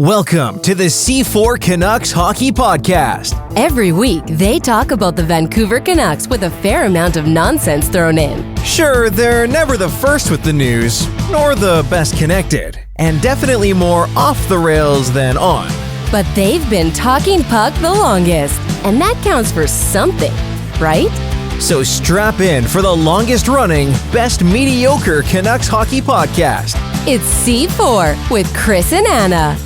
Welcome to the C4 Canucks Hockey Podcast. Every week, they talk about the Vancouver Canucks with a fair amount of nonsense thrown in. Sure, they're never the first with the news, nor the best connected, and definitely more off the rails than on. But they've been talking puck the longest, and that counts for something, right? So strap in for the longest running, best mediocre Canucks Hockey Podcast. It's C4 with Chris and Anna.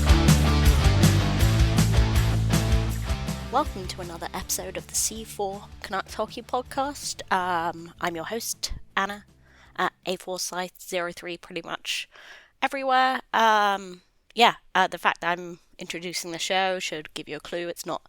Welcome to another episode of the C4 Canucks Hockey Podcast. I'm your host, Anna, at A4Scythe03 pretty much everywhere. The fact that I'm introducing the show should give you a clue. It's not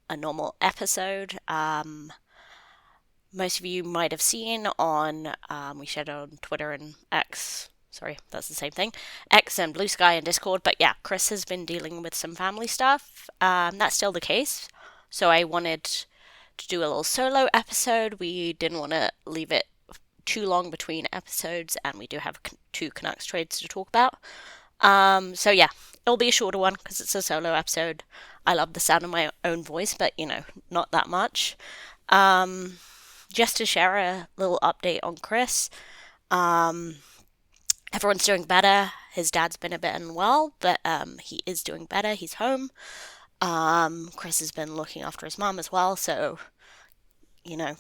a normal episode. Most of you might have seen on, we shared it on Twitter and X. Sorry, that's the same thing. X and Blue Sky and Discord. But yeah, Chris has been dealing with some family stuff. That's still the case. So I wanted to do a little solo episode. We didn't want to leave it too long between episodes, and we do have two Canucks trades to talk about. So yeah, it'll be a shorter one because it's a solo episode. I love the sound of my own voice, but not that much. Just to share a little update on Chris. Everyone's doing better. His dad's been a bit unwell, but he is doing better. He's home. Chris has been looking after his mum as well, so,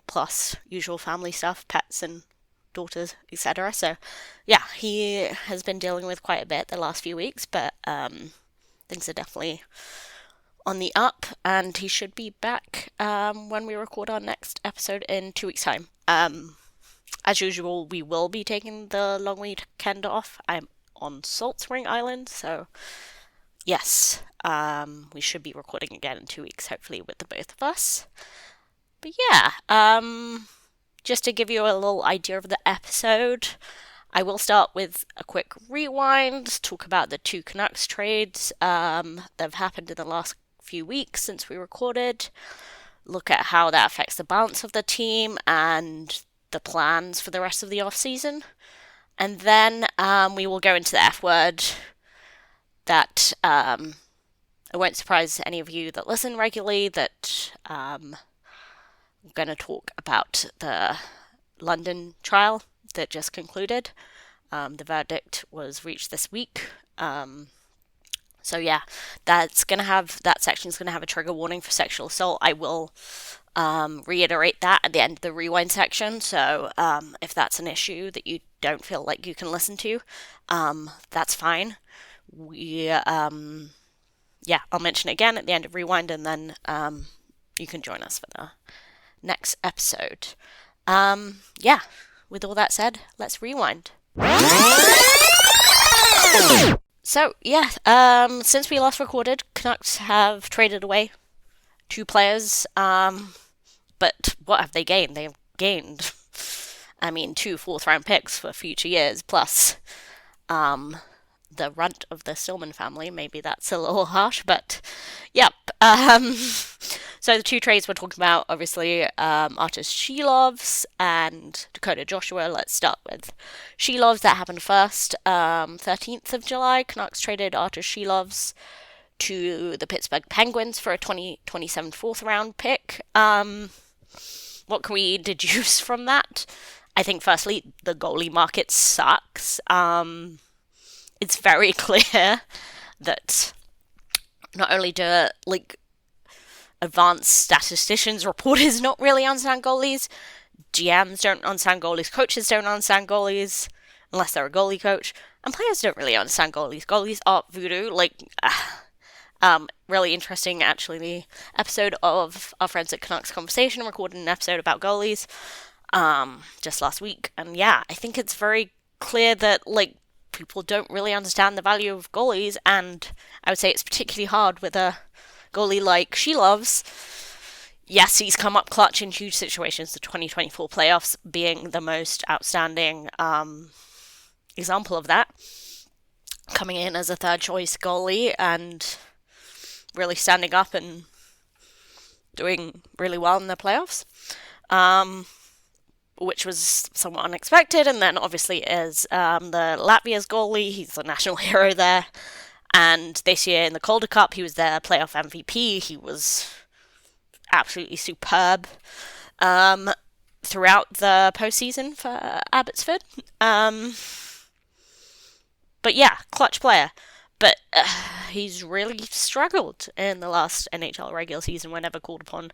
plus usual family stuff, pets and daughters, etc. So, yeah, he has been dealing with quite a bit the last few weeks, but things are definitely on the up, and he should be back when we record our next episode in 2 weeks' time. As usual, we will be taking the long weekend off. I'm on Salt Spring Island, so yes, we should be recording again in 2 weeks, hopefully with the both of us. But yeah, just to give you a little idea of the episode, I will start with a quick rewind, talk about the two Canucks trades that have happened in the last few weeks since we recorded, look at how that affects the balance of the team and the plans for the rest of the off-season. And then we will go into the F word that it won't surprise any of you that listen regularly that I'm going to talk about the London trial that just concluded. The verdict was reached this week. So yeah, that section's going to have a trigger warning for sexual assault. I will reiterate that at the end of the rewind section. So if that's an issue that you don't feel like you can listen to, that's fine. I'll mention it again at the end of rewind, and then you can join us for the next episode. With all that said, let's rewind. So, since we last recorded, Canucks have traded away two players, but what have they gained? They've gained, two fourth-round picks for future years, plus the runt of the Stillman family. Maybe that's a little harsh, but yep. So the two trades we're talking about, obviously, Artis Shilovs and Dakota Joshua. Let's start with Shilovs. That happened first. 13th of July, Canucks traded Artis Shilovs to the Pittsburgh Penguins for a 2027 fourth-round pick. What can we deduce from that? I think, firstly, the goalie market sucks. It's very clear that not only do, advanced statisticians, reporters not really understand goalies, GMs don't understand goalies, coaches don't understand goalies, unless they're a goalie coach, and players don't really understand goalies. Goalies are voodoo. Really interesting, actually, the episode of our friends at Canucks Conversation recorded an episode about goalies just last week, and yeah, I think it's very clear that, people don't really understand the value of goalies, and I would say it's particularly hard with a goalie like Shilovs. Yes, he's come up clutch in huge situations, the 2024 playoffs being the most outstanding example of that. Coming in as a third-choice goalie and really standing up and doing really well in the playoffs. Which was somewhat unexpected, and then obviously is the Latvia's goalie. He's the national hero there, And this year in the Calder Cup, he was their playoff MVP. He was absolutely superb throughout the postseason for Abbotsford. But yeah, clutch player. But he's really struggled in the last NHL regular season whenever called upon.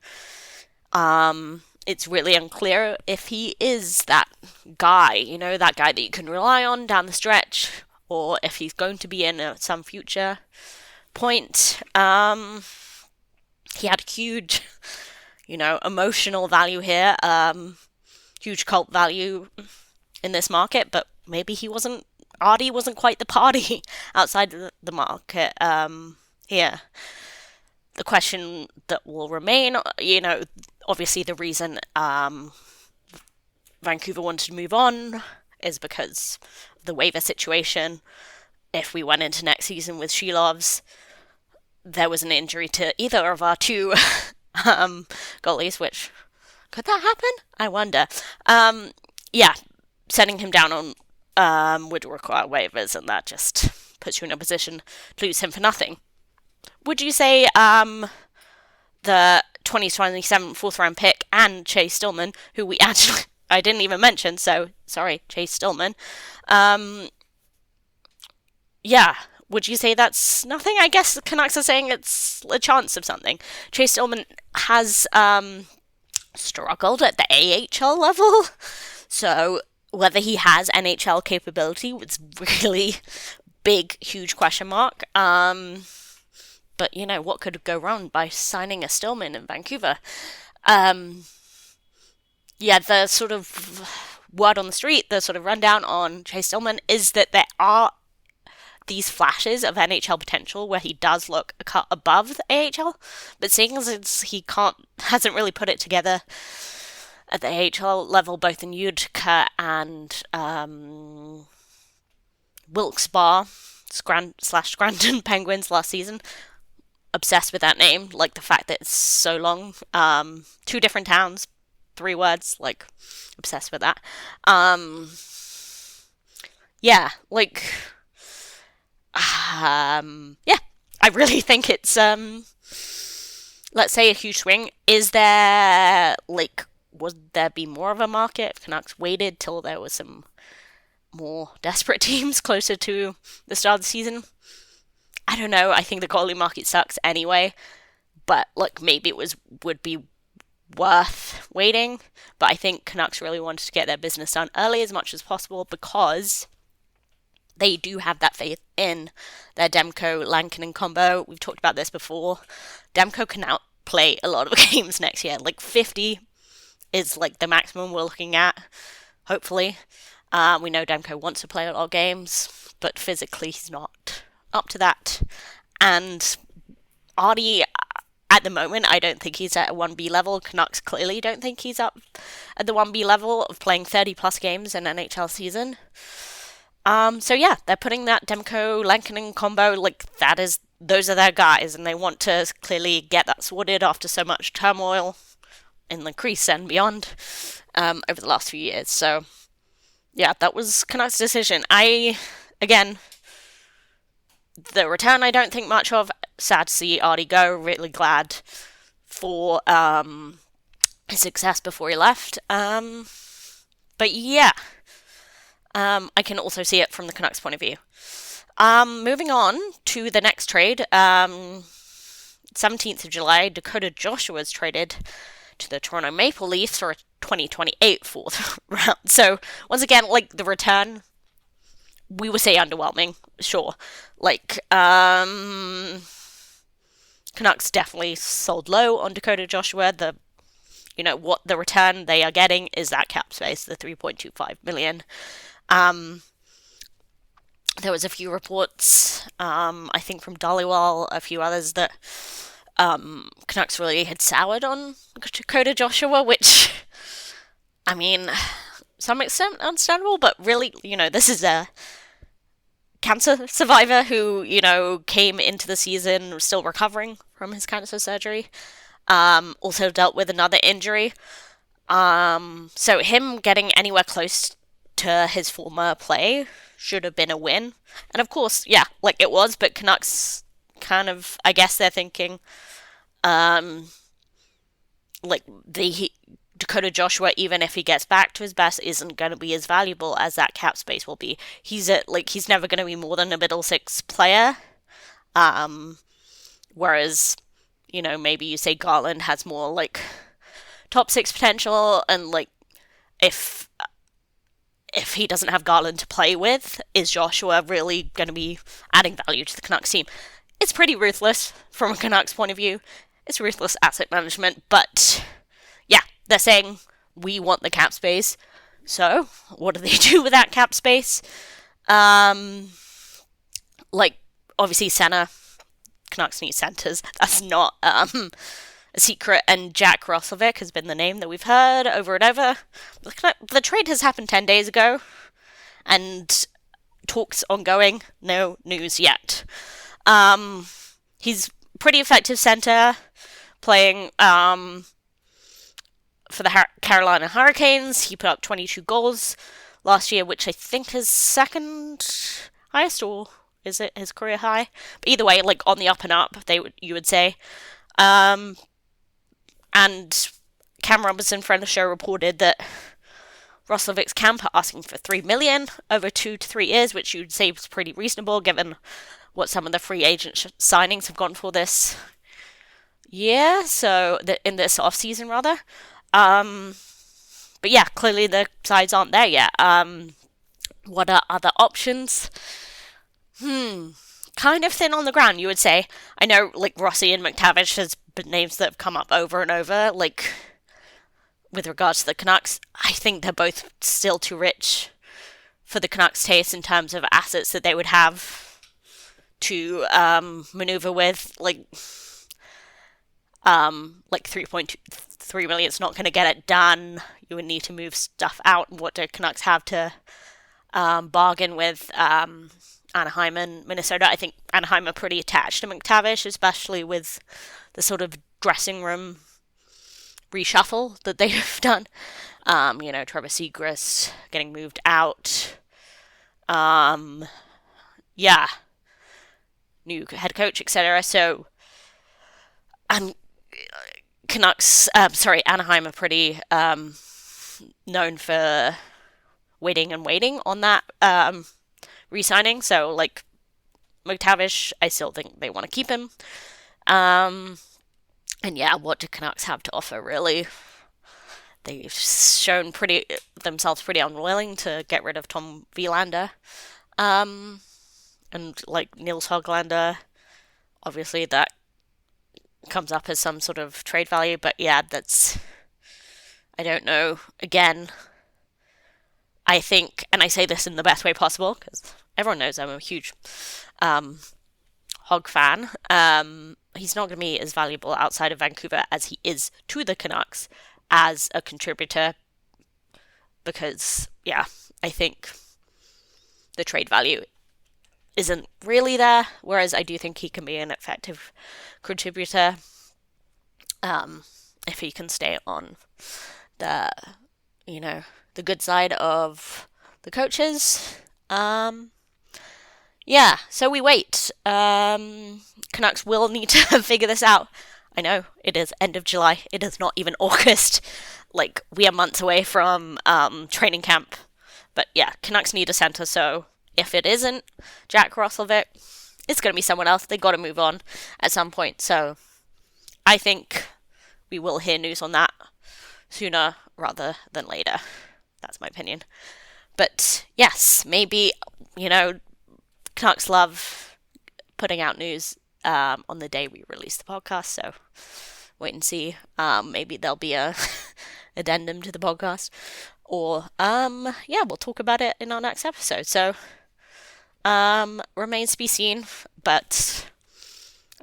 It's really unclear if he is that guy, that guy that you can rely on down the stretch, or if he's going to be in at some future point. He had huge, emotional value here, huge cult value in this market, but maybe Artie wasn't quite the party outside the market here. The question that will remain, obviously the reason Vancouver wanted to move on is because of the waiver situation. If we went into next season with Shilovs, there was an injury to either of our two goalies, which, could that happen? I wonder. Sending him down on would require waivers, and that just puts you in a position to lose him for nothing. Would you say the 2027 fourth round pick and Chase Stillman, who I didn't even mention, so sorry, Chase Stillman, would you say that's nothing? I guess the Canucks are saying it's a chance of something. Chase Stillman has struggled at the AHL level, so whether he has NHL capability was really big, huge question mark. But, what could go wrong by signing a Stillman in Vancouver? The sort of word on the street, the sort of rundown on Chase Stillman is that there are these flashes of NHL potential where he does look a cut above the AHL, but seeing as he hasn't really put it together at the AHL level, both in Utica and Wilkes-Barre / Scranton Penguins last season. Obsessed with that name, like the fact that it's so long. 2 different towns, 3 words, obsessed with that. I really think it's let's say a huge swing. Is there would there be more of a market if Canucks waited till there was some more desperate teams closer to the start of the season? I don't know. I think the goalie market sucks anyway, but maybe it would be worth waiting. But I think Canucks really wanted to get their business done early as much as possible because they do have that faith in their Demko-Lankinen combo. We've talked about this before. Demko can outplay a lot of games next year. 50 is the maximum we're looking at, hopefully. We know Demko wants to play a lot of games, but physically he's not up to that. And Artie, at the moment, I don't think he's at a 1B level. Canucks clearly don't think he's up at the 1B level of playing 30 plus games in an NHL season. They're putting that Demko-Lankinen combo, those are their guys, and they want to clearly get that sorted after so much turmoil in the crease and beyond over the last few years. So, that was Canucks' decision. The return I don't think much of. Sad to see Artie go. Really glad for his success before he left. I can also see it from the Canucks' point of view. Moving on to the next trade. 17th of July, Dakota Joshua was traded to the Toronto Maple Leafs for a 2028 fourth round. So, once again, the return, we would say underwhelming, sure. Canucks definitely sold low on Dakota Joshua. What the return they are getting is that cap space, the $3.25 million. There was a few reports, I think from Dhaliwal, a few others, that Canucks really had soured on Dakota Joshua, which, some extent understandable, but really, this is a cancer survivor who, came into the season still recovering from his cancer surgery. Also dealt with another injury. So him getting anywhere close to his former play should have been a win. And of course, yeah, like it was, but Canucks kind of, I guess they're thinking, like the Dakota Joshua, even if he gets back to his best, isn't going to be as valuable as that cap space will be. He's never going to be more than a middle six player. Whereas, maybe you say Garland has more like top six potential, and like if he doesn't have Garland to play with, is Joshua really going to be adding value to the Canucks team? It's pretty ruthless from a Canucks point of view. It's ruthless asset management, but yeah, they're saying we want the cap space. So what do they do with that cap space? Like obviously center. Canucks need centers. That's not a secret. And Jack Roslovic has been the name that we've heard over and over. The trade has happened 10 days ago, and talks ongoing. No news yet. He's pretty effective center, playing for the Carolina Hurricanes. He put up 22 goals last year, which I think is second highest, or is it his career high? But either way, like on the up and up, you would say. And Cam Robinson, friend of the show, reported that Roslovic's camp are asking for $3 million over 2 to 3 years, which you'd say was pretty reasonable given what some of the free agent signings have gone for this year. So in this off season rather. But yeah, clearly the sides aren't there yet. What are other options? Kind of thin on the ground, you would say. I know, like, Rossi and McTavish has been names that have come up over and over, like, with regards to the Canucks. I think they're both still too rich for the Canucks' taste in terms of assets that they would have to maneuver with. Like 3.3 million is not going to get it done. You would need to move stuff out. And what do Canucks have to bargain with Anaheim and Minnesota? I think Anaheim are pretty attached to McTavish, especially with the sort of dressing room reshuffle that they have done. Trevor Seagrass getting moved out. New head coach, etc. So, Anaheim are pretty known for waiting on that re-signing. So, like, McTavish, I still think they want to keep him. And yeah, what do Canucks have to offer, really? They've shown themselves pretty unwilling to get rid of Tom Wielander. And, like, Nils Höglander, obviously that comes up as some sort of trade value. But yeah, I don't know. Again, I think, and I say this in the best way possible, because everyone knows I'm a huge Hog fan. He's not going to be as valuable outside of Vancouver as he is to the Canucks as a contributor, because, yeah, I think the trade value isn't really there, whereas I do think he can be an effective contributor if he can stay on the good side of the coaches. Yeah, so we wait. Canucks will need to figure this out. I know, it is end of July. It is not even August. Like, we are months away from training camp. But yeah, Canucks need a center, so if it isn't Jack Roslovic, it's going to be someone else. They got to move on at some point. So I think we will hear news on that sooner rather than later. That's my opinion. But yes, maybe, Canucks love putting out news on the day we release the podcast. So wait and see. Maybe there'll be a addendum to the podcast. Or, we'll talk about it in our next episode. So, remains to be seen, but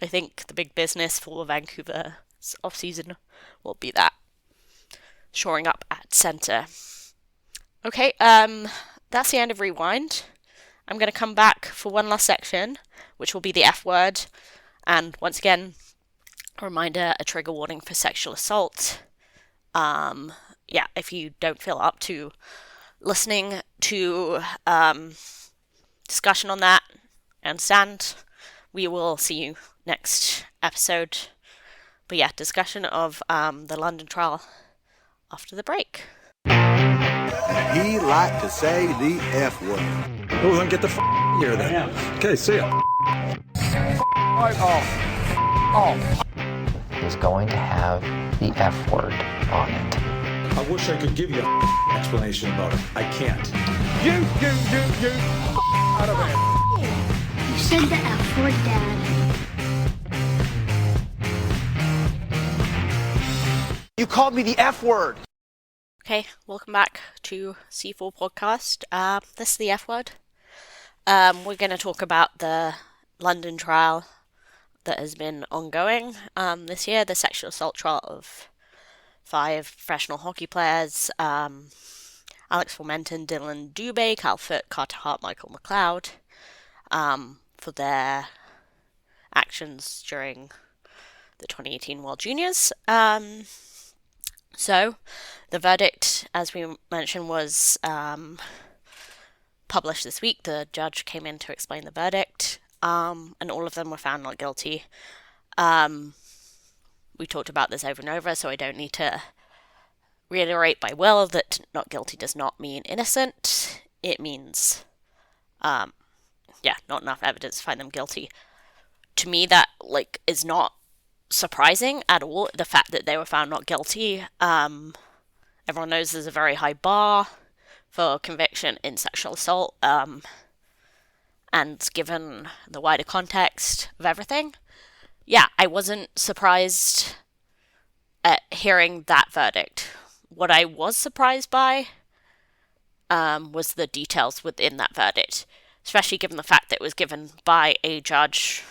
I think the big business for Vancouver's off-season will be that. Shoring up at center. Okay, that's the end of Rewind. I'm going to come back for one last section, which will be the F word. And once again, a reminder, a trigger warning for sexual assault. If you don't feel up to listening to discussion on that. I understand. We will see you next episode. But yeah, discussion of the London trial after the break. He liked to say the F word. Well, then get the here then. Okay, see ya. Is going to have the F word on it. I wish I could give you an explanation about it. I can't. You out of here. You said the F word, Dad. You called me the F word. Okay, welcome back to C4 Podcast. This is the F word. We're going to talk about the London trial that has been ongoing this year, the sexual assault trial of 5 professional hockey players, Alex Formenton, Dylan Dubé, Cal Foote, Carter Hart, Michael McLeod, for their actions during the 2018 World Juniors. So, the verdict, as we mentioned, was published this week. The judge came in to explain the verdict, and all of them were found not guilty. We talked about this over and over, so I don't need to reiterate by will that not guilty does not mean innocent. It means, not enough evidence to find them guilty. To me, that, is not surprising at all, the fact that they were found not guilty. Everyone knows there's a very high bar for conviction in sexual assault, and given the wider context of everything, I wasn't surprised at hearing that verdict. What I was surprised by was the details within that verdict, especially given the fact that it was given by a judge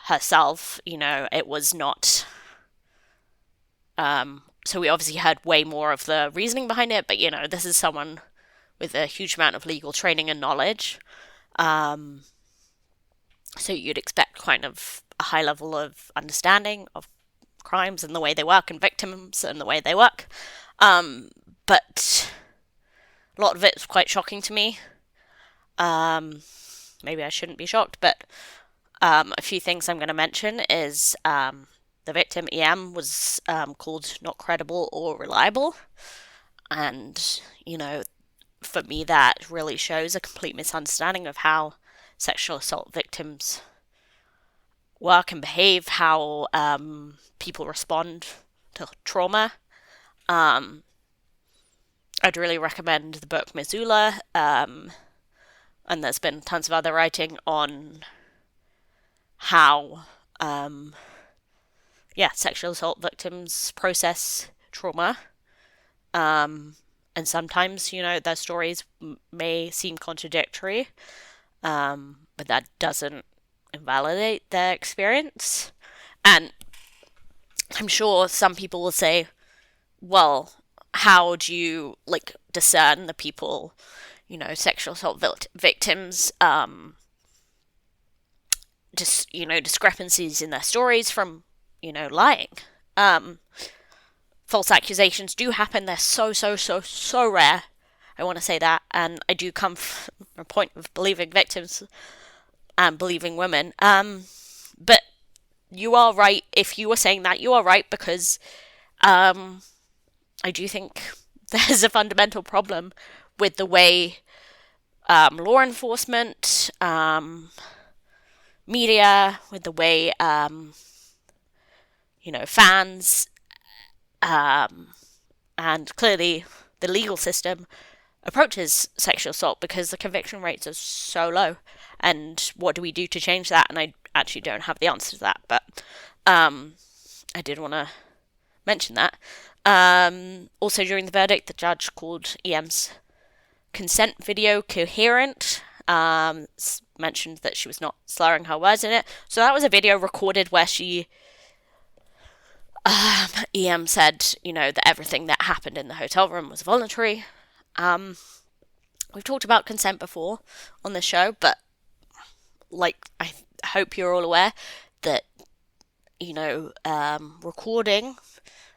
herself. It was not... so we obviously heard way more of the reasoning behind it, but, this is someone with a huge amount of legal training and knowledge. So you'd expect kind of a high level of understanding of crimes and the way they work and victims and the way they work. But a lot of it's quite shocking to me. Maybe I shouldn't be shocked, but a few things I'm going to mention is the victim, EM, was called not credible or reliable. And, for me, that really shows a complete misunderstanding of how sexual assault victims work and behave, how people respond to trauma. I'd really recommend the book Missoula, and there's been tons of other writing on how sexual assault victims process trauma. And sometimes, their stories may seem contradictory, but that doesn't invalidate their experience. And I'm sure some people will say, well, how do you, discern the people, sexual assault victims, discrepancies in their stories from, lying. False accusations do happen. They're so rare. I want to say that. And I do come from a point of believing victims and believing women. But you are right. If you were saying that, you are right, because I do think there's a fundamental problem with the way law enforcement, media, with the way, fans, and clearly the legal system approaches sexual assault, because the conviction rates are so low. And what do we do to change that? And I actually don't have the answer to that, but I did want to mention that. Also, during the verdict, the judge called EM's consent video coherent. Mentioned that she was not slurring her words in it. So that was a video recorded where she... EM said, that everything that happened in the hotel room was voluntary. We've talked about consent before on the show, but, I hope you're all aware that, recording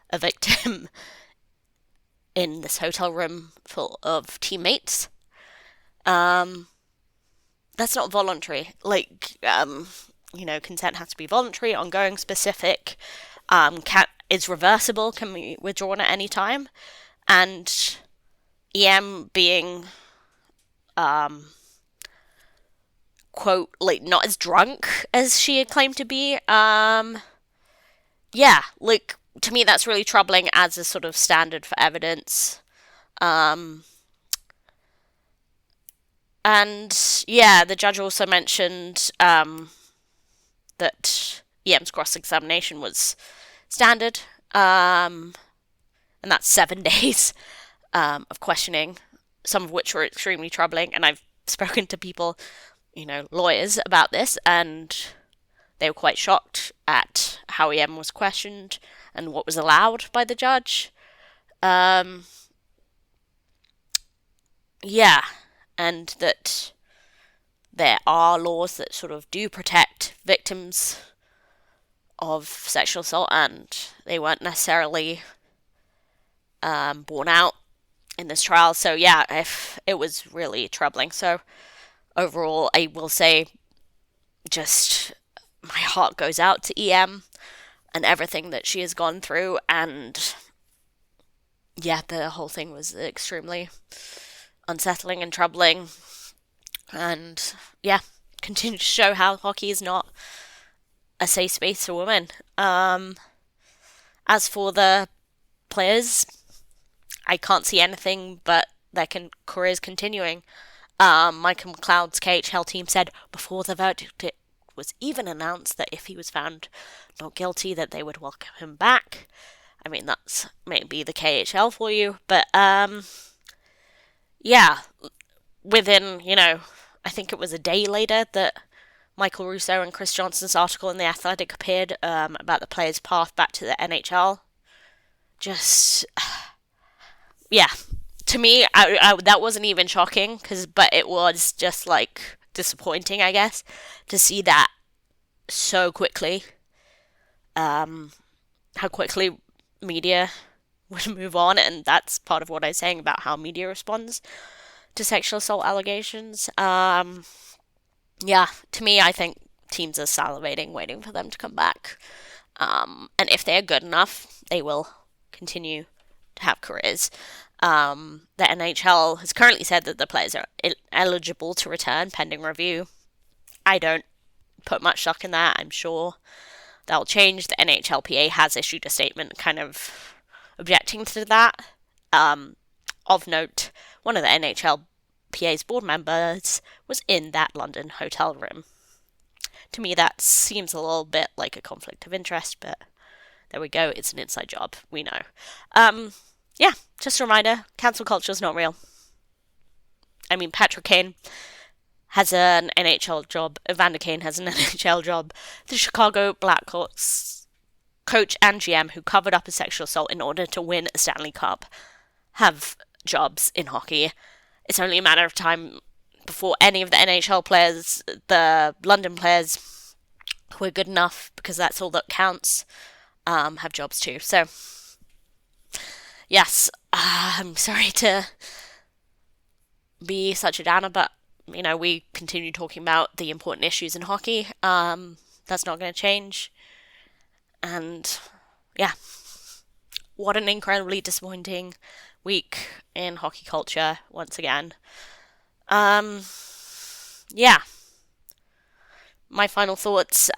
a victim in this hotel room full of teammates, that's not voluntary. Like, consent has to be voluntary, ongoing, specific, is reversible, can be withdrawn at any time. And EM being, quote, like, not as drunk as she had claimed to be, like, to me that's really troubling as a sort of standard for evidence. And yeah, the judge also mentioned that EM's cross-examination was standard, and that's 7 days of questioning, some of which were extremely troubling. And I've spoken to people, lawyers about this, and they were quite shocked at how EM was questioned and what was allowed by the judge. And that there are laws that sort of do protect victims of sexual assault, and they weren't necessarily borne out in this trial. So yeah, if it was really troubling. So overall, I will say, just my heart goes out to EM and everything that she has gone through, and yeah, the whole thing was extremely unsettling and troubling, and yeah, continue to show how hockey is not a safe space for women. As for the players, I can't see anything but their careers continuing. Michael McLeod's KHL team said before the verdict was even announced that if he was found not guilty, that they would welcome him back. I mean, that's maybe the KHL for you, but yeah, within, I think it was a day later that Michael Russo and Chris Johnson's article in The Athletic appeared about the player's path back to the NHL. Just, yeah, to me, I that wasn't even shocking, but it was just, like, disappointing, I guess, to see that so quickly. How quickly media would move on, and that's part of what I was saying about how media responds to sexual assault allegations. Yeah, to me, I think teams are salivating, waiting for them to come back. And if they're good enough, they will continue to have careers. The NHL has currently said that the players are eligible to return pending review. I don't put much stock in that. I'm sure that'll change. The NHLPA has issued a statement kind of objecting to that. Of note, one of the NHLPA's board members was in that London hotel room. To me, that seems a little bit like a conflict of interest, but there we go. It's an inside job. We know. Yeah, just a reminder, cancel culture is not real. I mean, Patrick Kane has an NHL job. Evander Kane has an NHL job. The Chicago Blackhawks coach and GM who covered up a sexual assault in order to win a Stanley Cup have jobs in hockey. It's only a matter of time before any of the NHL players, the London players who are good enough, because that's all that counts, have jobs too. So, yes, I'm sorry to be such a downer, but, we continue talking about the important issues in hockey. That's not going to change. And, yeah, what an incredibly disappointing week in hockey culture once again. Yeah. My final thoughts.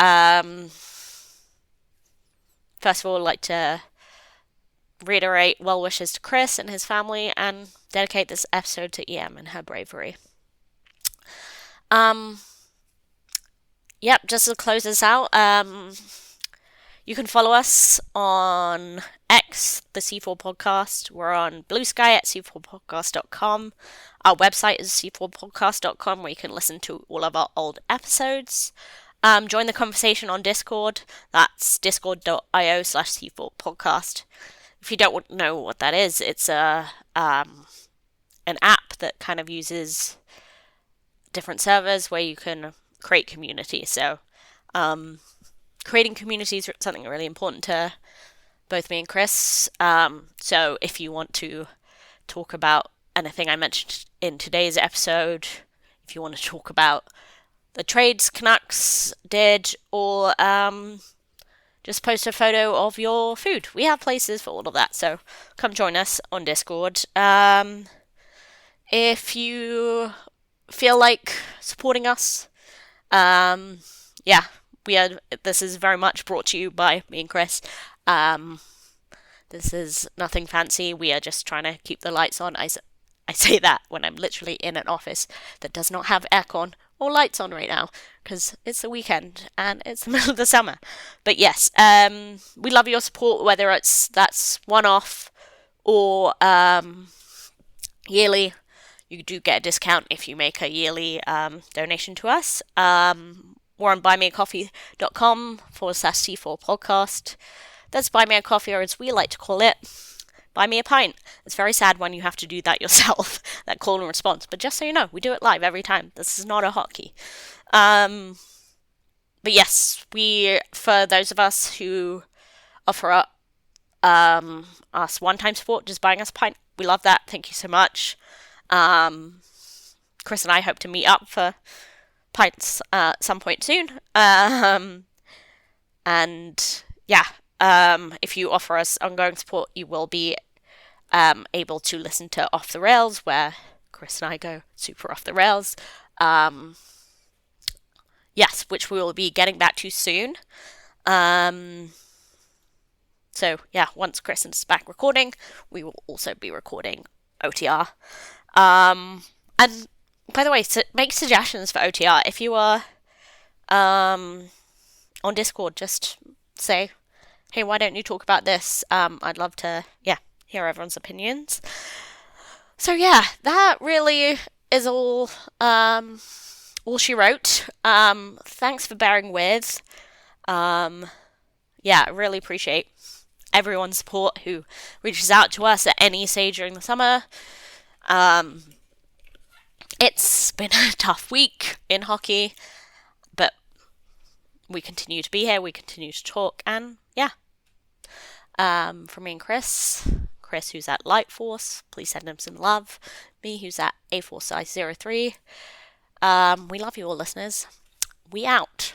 First of all, I'd like to reiterate well wishes to Chris and his family and dedicate this episode to EM and her bravery. Yep, just to close this out, you can follow us on X, the C4 Podcast. We're on Blue Sky at c4podcast.com. Our website is c4podcast.com, where you can listen to all of our old episodes. Join the conversation on Discord. That's discord.io/c4podcast. If you don't know what that is, it's an app that kind of uses different servers where you can create community. So, creating communities is something really important to both me and Chris. So if you want to talk about anything I mentioned in today's episode, if you want to talk about the trades Canucks did, or just post a photo of your food. We have places for all of that, so come join us on Discord. If you feel like supporting us, this is very much brought to you by me and Chris. This is nothing fancy. We are just trying to keep the lights on. I say that when I'm literally in an office that does not have aircon or lights on right now, because it's the weekend and it's the middle of the summer. But yes, we love your support, whether that's one-off or yearly. You do get a discount if you make a yearly donation to us. We're on buymeacoffee.com/C4 podcast. That's Buy Me a Coffee, or as we like to call it, Buy Me a Pint. It's very sad when you have to do that yourself, that call and response. But just so you know, we do it live every time. This is not a hotkey. But yes, for those of us who offer up us one-time support, just buying us a pint, we love that. Thank you so much. Chris and I hope to meet up for pints at some point soon. If you offer us ongoing support, you will be able to listen to Off the Rails, where Chris and I go super off the rails. Which we will be getting back to soon. Once Chris is back recording, we will also be recording OTR. And by the way, make suggestions for OTR. If you are on Discord, just say, hey, why don't you talk about this? I'd love to, hear everyone's opinions. So that really is all she wrote. Thanks for bearing with. I really appreciate everyone's support who reaches out to us at any stage during the summer. It's been a tough week in hockey, but we continue to be here, we continue to talk, and from me and Chris, who's at Lightforce, please send him some love. Me, who's at A4Size03. We love you all, listeners. We out.